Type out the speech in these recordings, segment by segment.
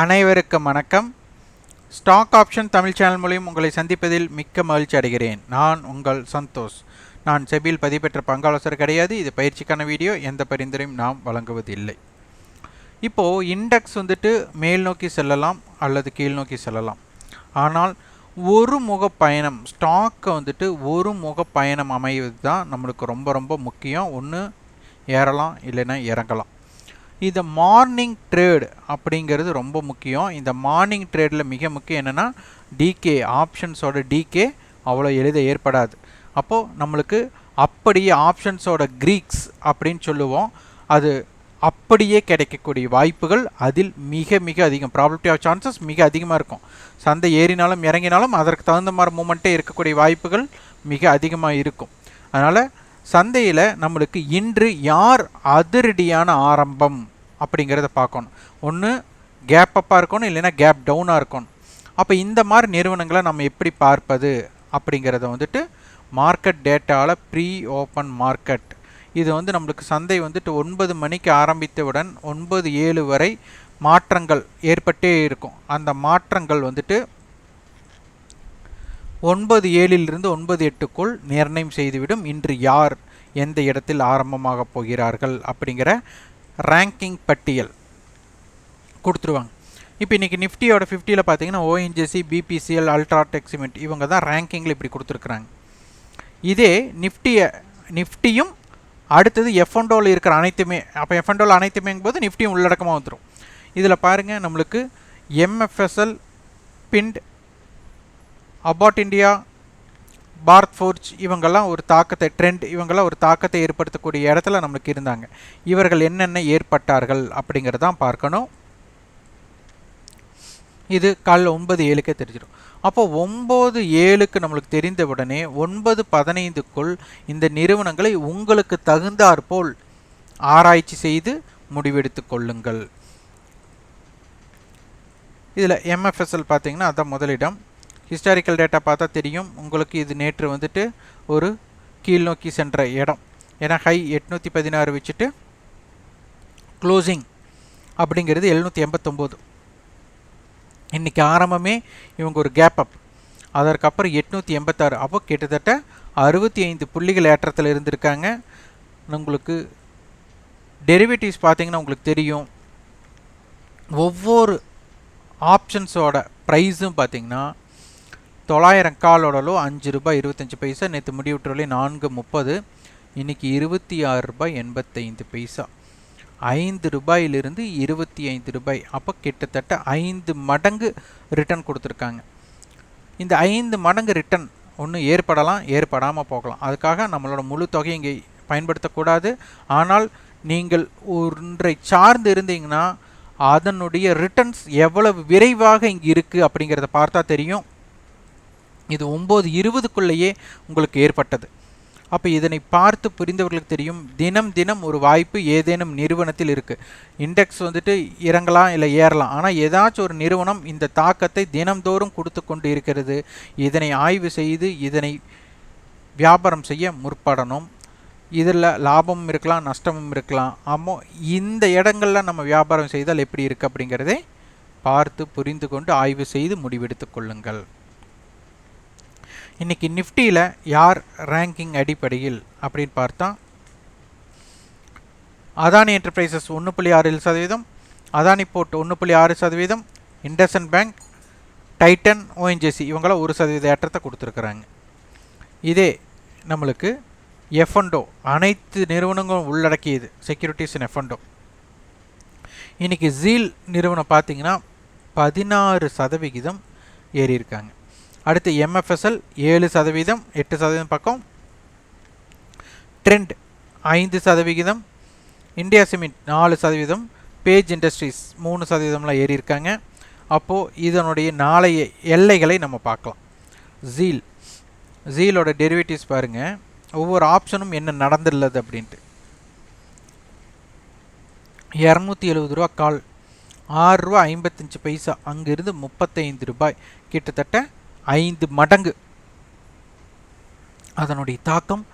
அனைவருக்கும் வணக்கம். Stock option Tamil channel மூலம் உங்களை சந்திப்பதில் மிக்க மகிழ்ச்சி அடைகிறேன். நான் உங்கள் சந்தோஷ். நான் செபியில் பதிவு பெற்ற பங்காளர் கிடையாது. இது பயிற்சிக்கான வீடியோ. எந்த பரிந்துரையும் நாம் வழங்குவதில்லை. இப்போது இண்டெக்ஸ் மேல் நோக்கி செல்லலாம் அல்லது கீழ் நோக்கி செல்லலாம். ஆனால் ஒரு முக பயணம், ஸ்டாக்கை ஒரு முக பயணம் அமைவது தான் நம்மளுக்கு ரொம்ப ரொம்ப முக்கியம். ஒன்று ஏறலாம், இல்லைன்னா இறங்கலாம். இந்த மார்னிங் ட்ரேட் அப்படிங்கிறது ரொம்ப முக்கியம். இந்த மார்னிங் ட்ரேடில் மிக முக்கியம் என்னென்னா டிகே, ஆப்ஷன்ஸோட டிகே அவ்வளோ எளிதாக ஏற்படாது. அப்போது நம்மளுக்கு அப்படியே ஆப்ஷன்ஸோட க்ரீக்ஸ் அப்படின்னு சொல்லுவோம், அது அப்படியே கிடைக்கக்கூடிய வாய்ப்புகள் அதில் மிக மிக அதிகம். ப்ராபபிலிட்டி ஆஃப் சான்சஸ் மிக அதிகமாக இருக்கும். சந்தை ஏறினாலும் இறங்கினாலும் அதற்கு தகுந்த மாதிரி மூமெண்ட்டே இருக்கக்கூடிய வாய்ப்புகள் மிக அதிகமாக இருக்கும். அதனால் சந்தையில் நம்மளுக்கு இன்று யார் அதிரடியான ஆரம்பம் அப்படிங்கிறத பார்க்கணும். ஒன்று கேப் அப்பாக இருக்கணும், இல்லைன்னா கேப் டவுனாக இருக்கணும். அப்போ இந்த மாதிரி நிறுவனங்களை நம்ம எப்படி பார்ப்பது அப்படிங்கிறத மார்க்கெட் டேட்டாவில் ப்ரீ ஓப்பன் மார்க்கெட் இது நம்மளுக்கு சந்தை 9 மணிக்கு ஆரம்பித்தவுடன் 9:07 வரை மாற்றங்கள் ஏற்பட்டே இருக்கும். அந்த மாற்றங்கள் 9:07 9:08க்குள் நிர்ணயம் செய்துவிடும் இன்று யார் எந்த இடத்தில் ஆரம்பமாக போகிறார்கள் அப்படிங்கிற ரேங்கிங் பட்டியல் கொடுத்துருவாங்க. இப்போ இன்றைக்கி நிஃப்டியோட 50ல் பார்த்தீங்கன்னா ஓஎன்ஜிசி, பிபிசிஎல், அல்ட்ராடெக் சிமெண்ட் இவங்க தான் ரேங்கிங்கில் இப்படி கொடுத்துருக்குறாங்க. இதே நிஃப்டியும் அடுத்தது எஃப்என்டோவில் இருக்கிற அனைத்துமே, அப்போ எஃப்என்டோவில் அனைத்துமேங்கும்போது நிஃப்டியும் உள்ளடக்கமாக வந்துடும். இதில் பாருங்கள், நம்மளுக்கு எம்எஃப்எஸ்எல், பிண்ட், அபாட் இண்டியா, பாரத் ஃபோர்ஜ் இவங்கெல்லாம் ஒரு தாக்கத்தை, ட்ரெண்ட் இவங்கெல்லாம் ஒரு தாக்கத்தை ஏற்படுத்தக்கூடிய இடத்துல நம்மளுக்கு இருந்தாங்க. இவர்கள் என்னென்ன ஏற்பட்டார்கள் அப்படிங்கிறதான் பார்க்கணும். இது காலைல 9:07க்கே தெரிஞ்சிடும். அப்போது 9:07க்கு நம்மளுக்கு தெரிந்த உடனே 9:15க்குள் இந்த நிறுவனங்களை உங்களுக்கு தகுந்தாற்போல் ஆராய்ச்சி செய்து முடிவெடுத்து கொள்ளுங்கள். இதில் எம்எஃப்எஸ்எல் பார்த்தீங்கன்னா அதான் முதலிடம். ஹிஸ்டாரிக்கல் டேட்டா பார்த்தா தெரியும் உங்களுக்கு. இது நேற்று ஒரு கீழ் நோக்கி சென்ற இடம். ஏன்னா ஹை 816 வச்சுட்டு க்ளோசிங் அப்படிங்கிறது 789. இன்றைக்கி ஆரம்பமே இவங்க ஒரு கேப் அப், அதற்கப்புறம் 886. அப்போ கிட்டத்தட்ட 65 புள்ளிகள் ஏற்றத்தில் இருந்திருக்காங்க. உங்களுக்கு டெரிவேட்டிவ்ஸ் பார்த்தீங்கன்னா உங்களுக்கு தெரியும், ஒவ்வொரு ஆப்ஷன்ஸோட ப்ரைஸும் பார்த்தீங்கன்னா 900 காலோட லோ ₹5.25. நேற்று முடிவுற்றவரை 4.30, இன்றைக்கி ₹26.85. ₹5 ₹25. அப்போ கிட்டத்தட்ட 5 மடங்கு ரிட்டர்ன் கொடுத்துருக்காங்க. இந்த 5 மடங்கு ரிட்டர்ன் ஒன்று ஏற்படலாம், ஏற்படாமல் போகலாம். அதுக்காக நம்மளோட முழு தொகையை இங்கே பயன்படுத்தக்கூடாது. ஆனால் நீங்கள் ஒன்றை சார்ந்து இருந்தீங்கன்னா அதனுடைய ரிட்டர்ன்ஸ் எவ்வளவு விரைவாக இங்கே இருக்குது அப்படிங்கிறத பார்த்தா தெரியும். இது 9:20க்குள்ளேயே உங்களுக்கு ஏற்பட்டது. அப்போ இதனை பார்த்து புரிந்தவர்களுக்கு தெரியும், தினம் தினம் ஒரு வாய்ப்பு ஏதேனும் நிறுவனத்தில் இருக்குது. இண்டெக்ஸ் இறங்கலாம் இல்லை ஏறலாம், ஆனால் ஏதாச்சும் ஒரு நிறுவனம் இந்த தாக்கத்தை தினம்தோறும் கொடுத்து கொண்டு இருக்கிறது. இதனை ஆய்வு செய்து இதனை வியாபாரம் செய்ய முற்படணும். இதில் லாபமும் இருக்கலாம், நஷ்டமும் இருக்கலாம். ஆமாம், இந்த இடங்களில் நம்ம வியாபாரம் செய்தால் எப்படி இருக்குது அப்படிங்கிறதை பார்த்து புரிந்து கொண்டு ஆய்வு செய்து முடிவெடுத்து கொள்ளுங்கள். இன்றைக்கி நிஃப்டியில் யார் ரேங்கிங் அடிப்படையில் அப்படின்னு பார்த்தா, Adani enterprises 1.67%, Adani port 1.6%, IndusInd bank, Titan, ONGC இவங்களாம் 1% ஏற்றத்தை கொடுத்துருக்குறாங்க. இதே நம்மளுக்கு எஃப்என்டோ அனைத்து நிறுவனங்களும் உள்ளடக்கியது, செக்யூரிட்டிஸ் இன் எஃப்என்டோ. இன்றைக்கி ஜீல் நிறுவனம் பார்த்திங்கன்னா 16% ஏறி இருக்காங்க. அடுத்து எம்எஃப்எஸ்எல் 7%, 8% பக்கம். Trent 5%, India cement 4%, page industries 3%லாம் ஏறி இருக்காங்க. அப்போது இதனுடைய நாளைய எல்லைகளை நம்ம பார்க்கலாம். ஜீலோட டெரிவேட்டிவ்ஸ் பாருங்கள், ஒவ்வொரு ஆப்ஷனும் என்ன நடந்துள்ளது அப்படின்ட்டு. ₹270 கால், ₹6.55, அங்கிருந்து ₹35, கிட்டத்தட்ட 5 மடங்கு அதனுடைய தாக்கம்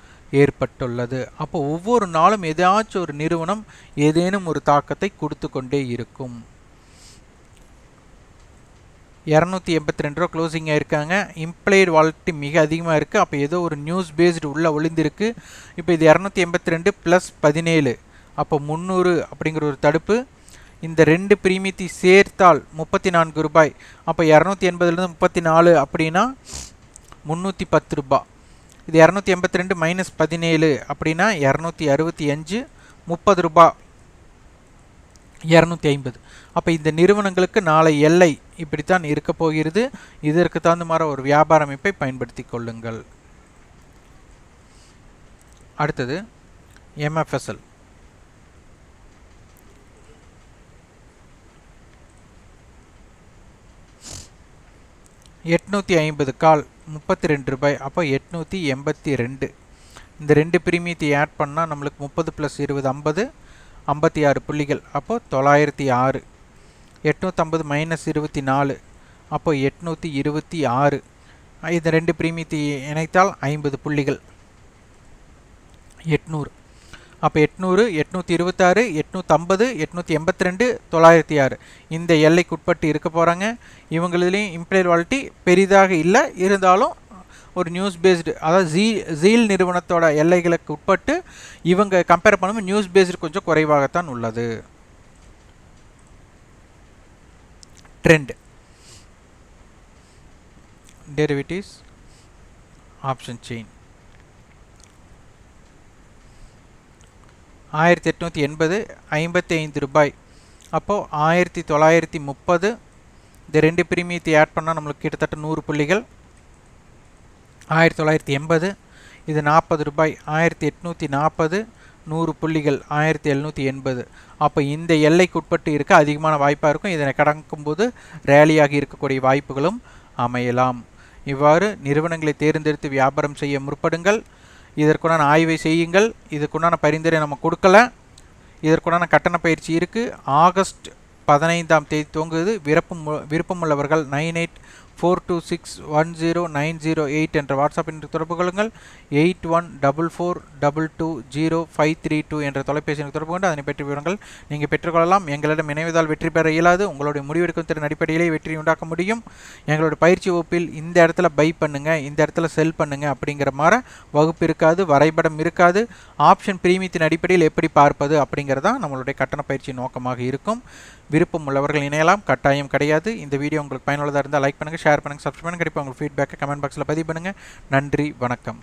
ஏற்பட்டுள்ளது. அப்போ ஒவ்வொரு நாளும் ஏதாச்சும் ஒரு நிறுவனம் ஏதேனும் ஒரு தாக்கத்தை கொடுத்து கொண்டே இருக்கும். 282 ரூபா க்ளோசிங் ஆயிருக்காங்க. இம்ப்ளைடு வாலட்டி மிக அதிகமாக இருக்குது. அப்போ ஏதோ ஒரு நியூஸ் பேஸ்டு உள்ளே ஒளிந்திருக்கு. இப்போ இது 282 + 17, அப்போ 300 அப்படிங்கிற ஒரு தடுப்பு. இந்த ரெண்டு பிரீமியத்தை சேர்த்தால் 34 ரூபாய். அப்போ 280லேருந்து 34 அப்படின்னா 310 ரூபாய். இது 282 - 17 அப்படின்னா 265, 30 ரூபாய், 250. அப்போ இந்த நிறுவனங்களுக்கு நாளை எல்லை இப்படித்தான் இருக்க போகிறது. இதற்கு தகுந்த மாதிரி ஒரு வியாபார அமைப்பை பயன்படுத்தி கொள்ளுங்கள். அடுத்தது MFSL. $850 கால் 32 ரூபாய். அப்போ 882. இந்த ரெண்டு பிரீமியத்தை ஆட் பண்ணால் நம்மளுக்கு 30 + 20 50, 56 புள்ளிகள். அப்போ 906. 850 - 24, அப்போ 826. இந்த ரெண்டு பிரீமியத்தை இணைத்தால் 50 புள்ளிகள், 800. அப்போ 800, 826, 850, 882, 906 இந்த எல்லைக்குட்பட்டு இருக்க போகிறாங்க. இவங்களதுலேயும் இம்ப்ளைடு வாலட்டி பெரிதாக இல்லை, இருந்தாலும் ஒரு நியூஸ் பேஸ்டு, அதாவது ஜீல் நிறுவனத்தோட எல்லைகளுக்கு உட்பட்டு இவங்க கம்பேர் பண்ணும்போது நியூஸ் பேஸ்டு கொஞ்சம் குறைவாகத்தான் உள்ளது. ட்ரெண்ட் டெரிவேட்டிவ்ஸ் ஆப்ஷன் செயின் 1880, 55 ரூபாய். அப்போது 1930. இந்த ரெண்டு பிரீமியத்தை ஆட் பண்ணால் நம்மளுக்கு கிட்டத்தட்ட 100 புள்ளிகள், 1980. இது 40 ரூபாய், 1840, 100 புள்ளிகள், 1780. அப்போ இந்த எல்லைக்கு உட்பட்டு இருக்க அதிகமான வாய்ப்பாக இருக்கும். இதனை கடக்கும்போது ரேலியாகி இருக்கக்கூடிய வாய்ப்புகளும் அமையலாம். இவ்வாறு நிறுவனங்களை தேர்ந்தெடுத்து வியாபாரம் செய்ய முற்படுங்கள். இதற்குண்டான ஆய்வை செய்யுங்கள். இதுக்குண்டான பரிந்துரை நம்ம கொடுக்கல. இதற்குண்டான கட்டண பயிற்சி இருக்குது. ஆகஸ்ட் 15ஆம் தேதி துவங்குது. விருப்பமுள்ளவர்கள் 9842610908 என்ற வாட்ஸ்அப் எண்ணிற்கு தொடர்பு கொள்ளுங்கள். 8144220532 என்ற தொலைபேசி தொடர்பு கொண்டு அதனை பற்றி விவரங்கள் நீங்கள் பெற்றுக்கொள்ளலாம். எங்களிடம் இணைவதால் வெற்றி பெற இயலாது. உங்களுடைய முடிவெடுக்கும் திறன் அடிப்படையிலே வெற்றி உண்டாக்க முடியும். எங்களுடைய பயிற்சி வகுப்பில் இந்த இடத்துல பை பண்ணுங்க, இந்த இடத்துல செல் பண்ணுங்க அப்படிங்கிற மாதிரி வகுப்பு இருக்காது, வரைபடம் இருக்காது. ஆப்ஷன் பிரீமியத்தின் அடிப்படையில் எப்படி பார்ப்பது அப்படிங்கிறதா நம்மளுடைய கட்டண பயிற்சி நோக்கமாக இருக்கும். விருப்பம் உள்ளவர்கள் இணையலாம், கட்டாயம் கிடையாது. இந்த வீடியோ உங்களுக்கு பயனுள்ளதாக இருந்தால் லைக் பண்ணுங்கள், ஷேர் பண்ணுங்கள், சப்ஸ்கிரைப் பண்ணுங்கள். கண்டிப்பாக உங்கள் ஃபீட்பேக்கை கமெண்ட் பாக்ஸில் பதிவு பண்ணுங்கள். நன்றி, வணக்கம்.